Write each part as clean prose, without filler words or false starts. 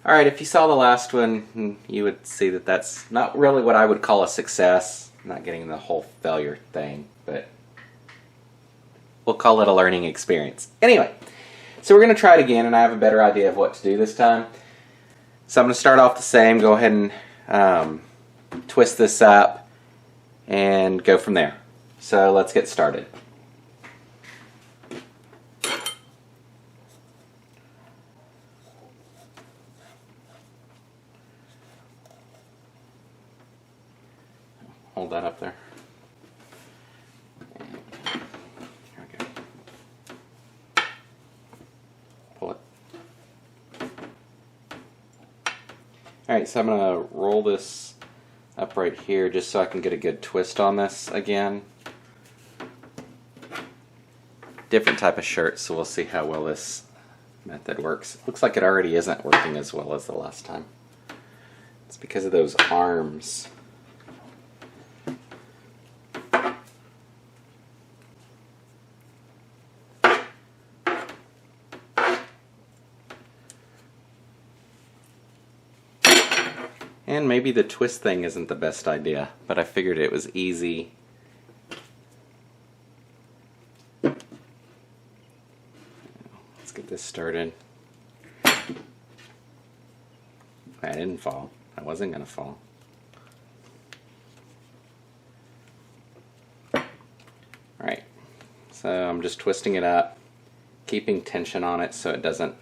Alright, if you saw the last one, you would see that that's not really what I would call a success. I'm not getting the whole failure thing, but we'll call it a learning experience. Anyway, so we're going to try it again, and I have a better idea of what to do this time. So I'm going to start off the same, go ahead and twist this up, and go from there. So let's get started. Hold that up there. Here we go. Pull it. Alright, so I'm going to roll this up right here just so I can get a good twist on this again. Different type of shirt, so we'll see how well this method works. Looks like it already isn't working as well as the last time. It's because of those arms. And maybe the twist thing isn't the best idea, but I figured it was easy. Let's get this started. I didn't fall. I wasn't going to fall. Alright, so I'm just twisting it up, keeping tension on it so it doesn't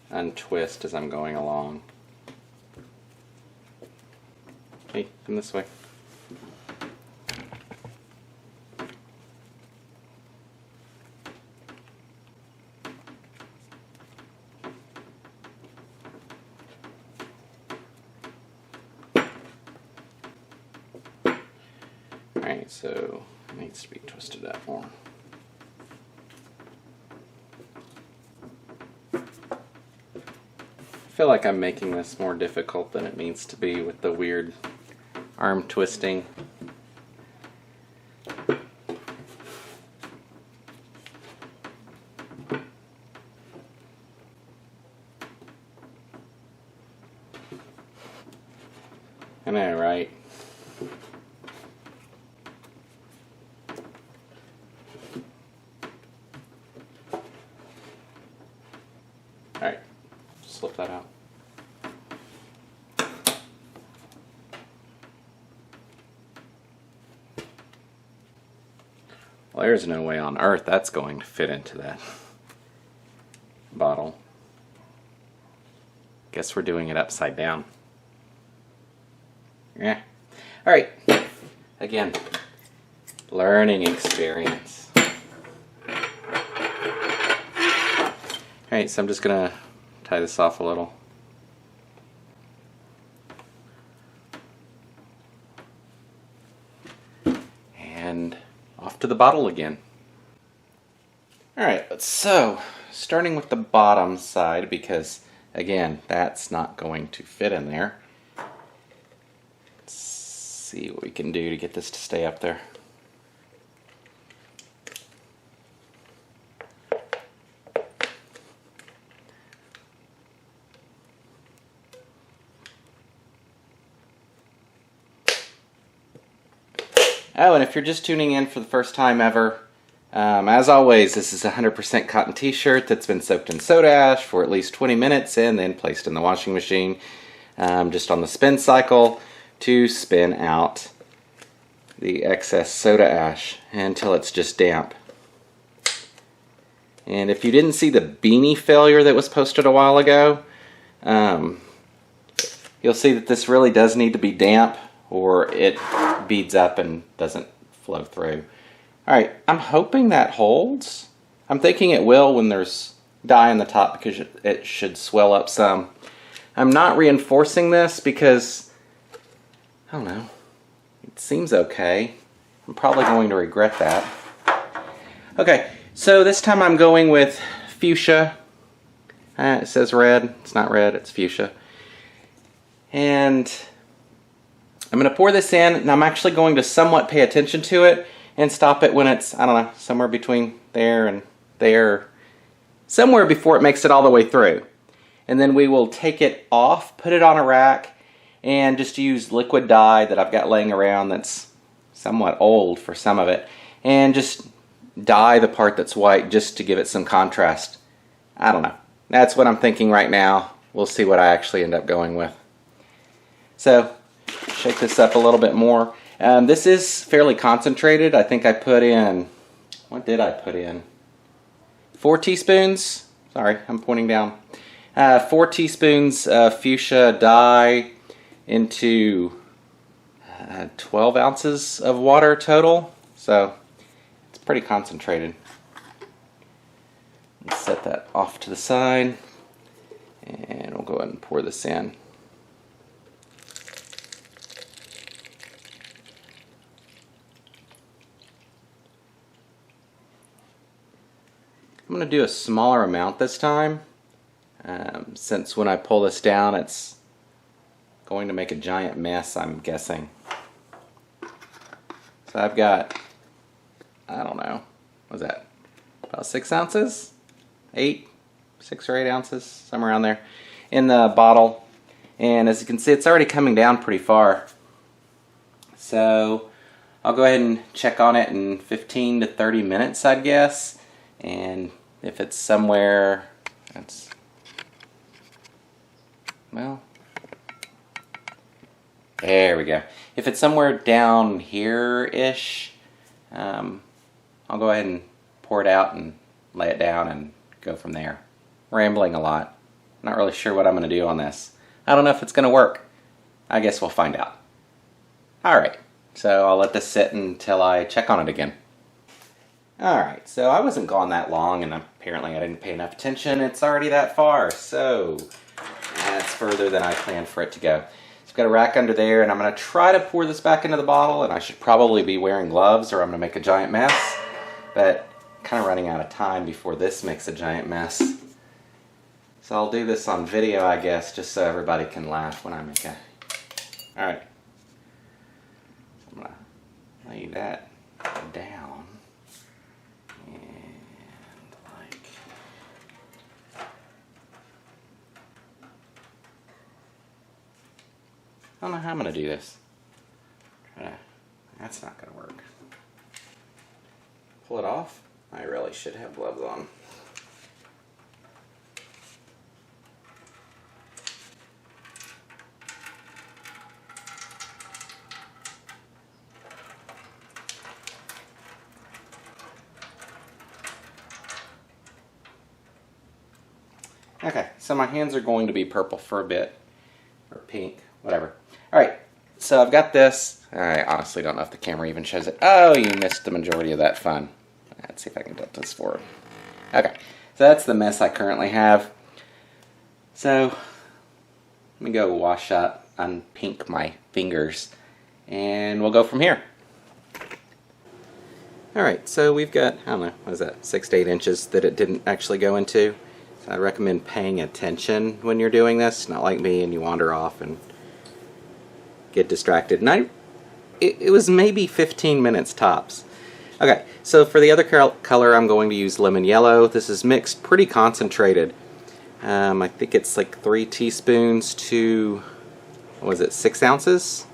untwist as I'm going along. Hey, come this way. Alright, so it needs to be twisted up more. I feel like I'm making this more difficult than it needs to be with the weird arm twisting. I know, right? Alright, slip that out. Well, there's no way on earth that's going to fit into that bottle. Guess we're doing it upside down. Yeah. Alright. Again, learning experience. Alright, so I'm just going to tie this off a little. And off to the bottle again. Alright, so starting with the bottom side, because again, that's not going to fit in there. Let's see what we can do to get this to stay up there. Oh, and if you're just tuning in for the first time ever, as always, this is a 100% cotton t-shirt that's been soaked in soda ash for at least 20 minutes and then placed in the washing machine just on the spin cycle to spin out the excess soda ash until it's just damp. And if you didn't see the Beanie failure that was posted a while ago, you'll see that this really does need to be damp or it beads up and doesn't flow through. Alright, I'm hoping that holds. I'm thinking it will when there's dye on the top because it should swell up some. I'm not reinforcing this because, I don't know, it seems okay. I'm probably going to regret that. Okay, so this time I'm going with fuchsia. It says red. It's not red, it's fuchsia. And I'm going to pour this in, and I'm actually going to somewhat pay attention to it and stop it when it's, I don't know, somewhere between there and there. Somewhere before it makes it all the way through. and then we will take it off, put it on a rack, and just use liquid dye that I've got laying around that's somewhat old for some of it, and just dye the part that's white just to give it some contrast. I don't know. That's what I'm thinking right now. We'll see what I actually end up going with. So, shake this up a little bit more. This is fairly concentrated. I think I put in, what did I put in? 4 teaspoons. Sorry, I'm pointing down. 4 teaspoons of fuchsia dye into 12 ounces of water total. So, it's pretty concentrated. Let's set that off to the side. And we'll go ahead and pour this in. I'm going to do a smaller amount this time, since when I pull this down it's going to make a giant mess, I'm guessing. So I've got, I don't know, what was that, about 6 ounces? 6 or 8 ounces, somewhere around there, in the bottle. And as you can see, it's already coming down pretty far. So I'll go ahead and check on it in 15 to 30 minutes, I'd guess. And if it's somewhere, that's, well, there we go. If it's somewhere down here-ish, I'll go ahead and pour it out and lay it down and go from there. Rambling a lot. Not really sure what I'm going to do on this. I don't know if it's going to work. I guess we'll find out. Alright, so I'll let this sit until I check on it again. Alright, so I wasn't gone that long, and apparently I didn't pay enough attention. It's already that far, so that's further than I planned for it to go. So I've got a rack under there, and I'm going to try to pour this back into the bottle, and I should probably be wearing gloves or I'm going to make a giant mess. But I'm kind of running out of time before this makes a giant mess. So I'll do this on video, I guess, just so everybody can laugh when I make it. Alright. I'm going to lay that down. And like... I don't know how I'm going to do this. That's not going to work. Pull it off? I really should have gloves on. Okay, so my hands are going to be purple for a bit, or pink, whatever. Alright, so I've got this. I honestly don't know if the camera even shows it. Oh, you missed the majority of that fun. Let's see if I can tilt this forward. Okay, so that's the mess I currently have. So, let me go wash up, unpink my fingers, and we'll go from here. Alright, so we've got, I don't know, what is that, 6 to 8 inches that it didn't actually go into. So I recommend paying attention when you're doing this, not like me and you wander off and get distracted. And it was maybe 15 minutes tops. Okay, so for the other color I'm going to use lemon yellow. This is mixed pretty concentrated. I think it's like 3 teaspoons to, what was it, 6 ounces?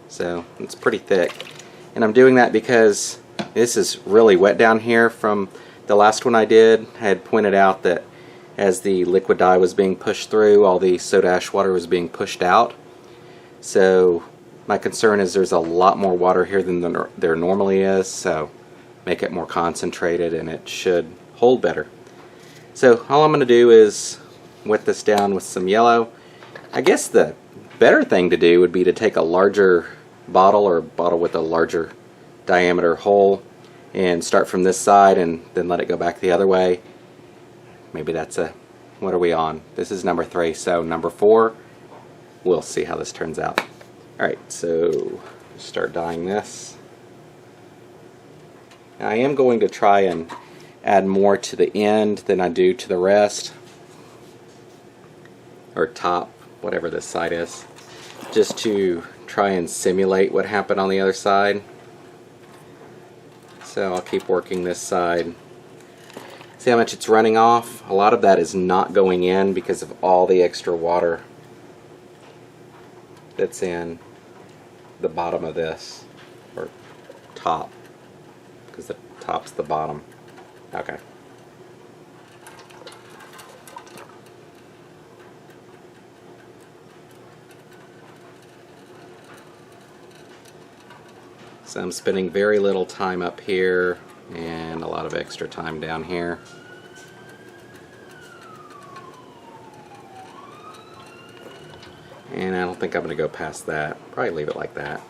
So it's pretty thick. And I'm doing that because this is really wet down here from the last one I did. I had pointed out that as the liquid dye was being pushed through, all the soda ash water was being pushed out. So my concern is there's a lot more water here than there normally is, so make it more concentrated and it should hold better. So all I'm going to do is wet this down with some yellow. I guess the better thing to do would be to take a larger bottle, or a bottle with a larger diameter hole, and start from this side and then let it go back the other way. Maybe that's a, what are we on? This is number 3, so number 4, we'll see how this turns out. Alright, so start dyeing this. Now, I am going to try and add more to the end than I do to the rest, or top, whatever this side is, just to try and simulate what happened on the other side. So I'll keep working this side. See how much it's running off? A lot of that is not going in because of all the extra water that's in the bottom of this, or top, because the top's the bottom. Okay. So I'm spending very little time up here and a lot of extra time down here. And I don't think I'm going to go past that. Probably leave it like that.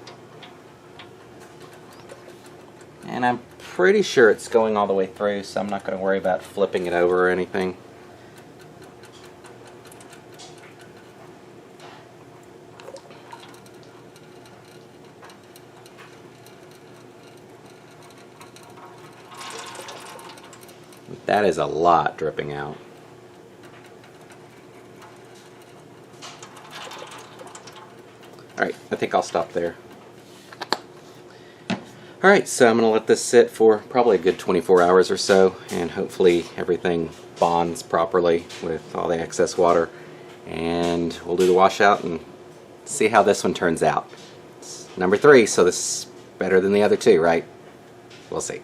And I'm pretty sure it's going all the way through, so I'm not going to worry about flipping it over or anything. That is a lot dripping out. Alright, I think I'll stop there. Alright, so I'm going to let this sit for probably a good 24 hours or so, and hopefully everything bonds properly with all the excess water. And we'll do the washout and see how this one turns out. It's number 3, so this is better than the other 2, right? We'll see.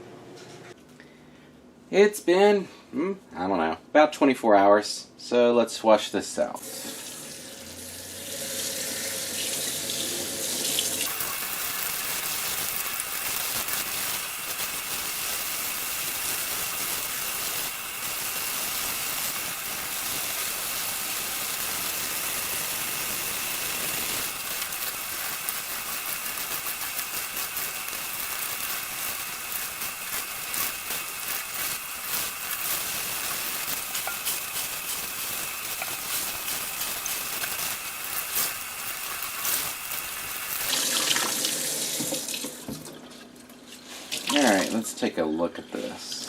It's been, I don't know, about 24 hours, so let's wash this out. Alright, let's take a look at this.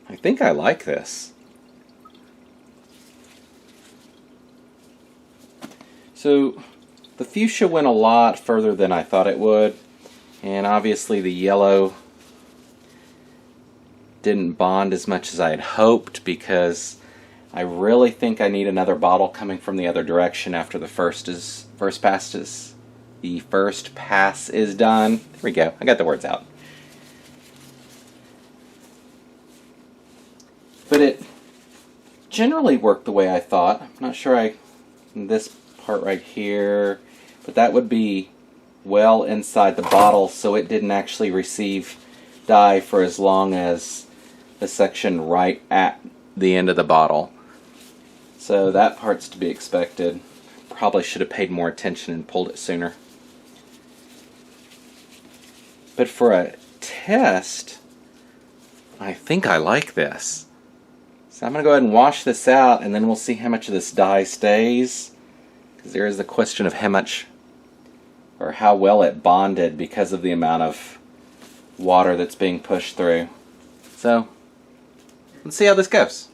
I think I like this. So, the fuchsia went a lot further than I thought it would, and obviously the yellow didn't bond as much as I had hoped, because I really think I need another bottle coming from the other direction after the first pass is done. There we go. I got the words out. But it generally worked the way I thought. I'm not sure this part right here, but that would be well inside the bottle, so it didn't actually receive dye for as long as the section right at the end of the bottle. So that part's to be expected. Probably should have paid more attention and pulled it sooner. But for a test, I think I like this. So I'm going to go ahead and wash this out, and then we'll see how much of this dye stays. Because there is the question of how much, or how well it bonded because of the amount of water that's being pushed through. So, let's see how this goes.